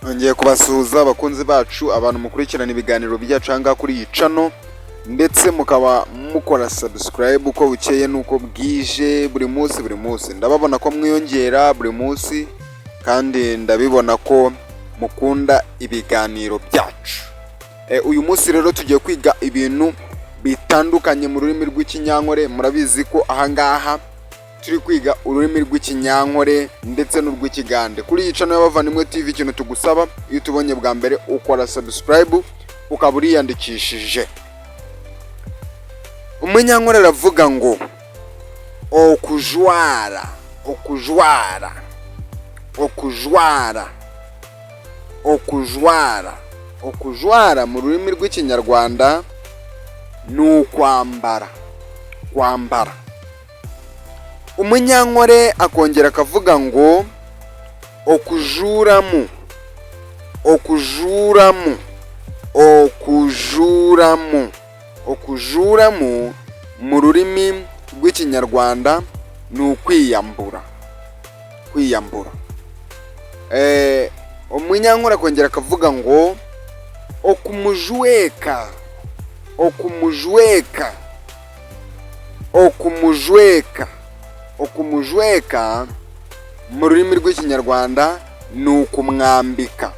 Ngiye kubasuhuza abakunzi bacu, abantu mukurikirana ibiganiro byacu aha ngaha kuri iyi channel, ndetse mukaba mukora subscribe uko bukeye nuko bwije buri munsi. Ndababona ko mwiyongera buri munsi kandi ndabibona ko mukunda ibiganiro byacu. Uyu munsi rero tugiye kwiga ibintu bitandukanye mu rurimi rw'ikinyankore. Murabizi ko aha ngaha turi kwiga ururimi rw'ikinyankore ndetse n'urw'ikigande. Kuri iyi channel y'Abavandimwe TV ikintu tugusaba, iyo tubonye bwa mbere ukora subscribe ukaba uriyandikishije. Umunyankore aravuga ngo okujwara mu rurimi rw'ikinyarwanda ni ukwambara. Umunyankore akongera akavuga ngo okujuramu mu rurimi rw'ikinyarwanda ni ukwiyambura. Umunyankore akongera akavuga ngo okumujweka mu rurimi rw'ikinyarwanda ni ukumwambika.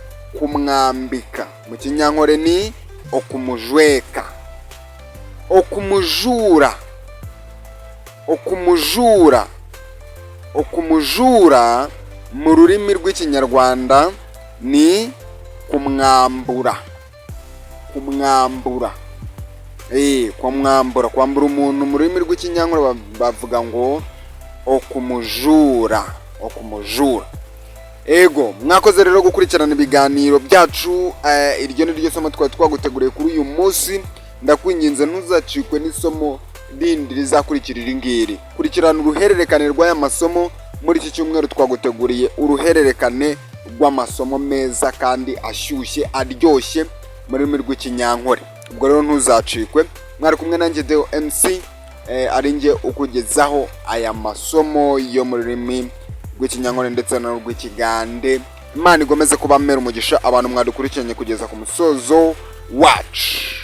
Mu kinyankore ni okumujweka. Okumujura mu rurimi rw'ikinyarwanda ni kumwambura. Kwambura umuntu mu rurimi rw'ikinyankore bavuga ngo okumujura. Ego, mwakoze rero gukurikirana ibiganiro byacu. Iryo ni ryo somo twari twaguteguriye kuri uyu munsi. Ndakwinginze ntuzacikwe n'isomo rindi rizakurikira iri ngiri. Kurikirana uruhererekane rw'aya masomo. Muri iki cyumweru twaguteguriye uruhererekane rw'amasomo meza kandi ashyushye aryoshye mu rurimi rw'ikinyankore. Ubwo rero ntuzacikwe. Mwari kumwe nanjye Deo MC, ari njye ukugezaho aya masomo yo mu rurimi rw'ikinyankore ndetse n'urw'ikigande. Imana igomeze kubamera umugisha abantu mwadukurikiranye kugeza ku musozo wacu.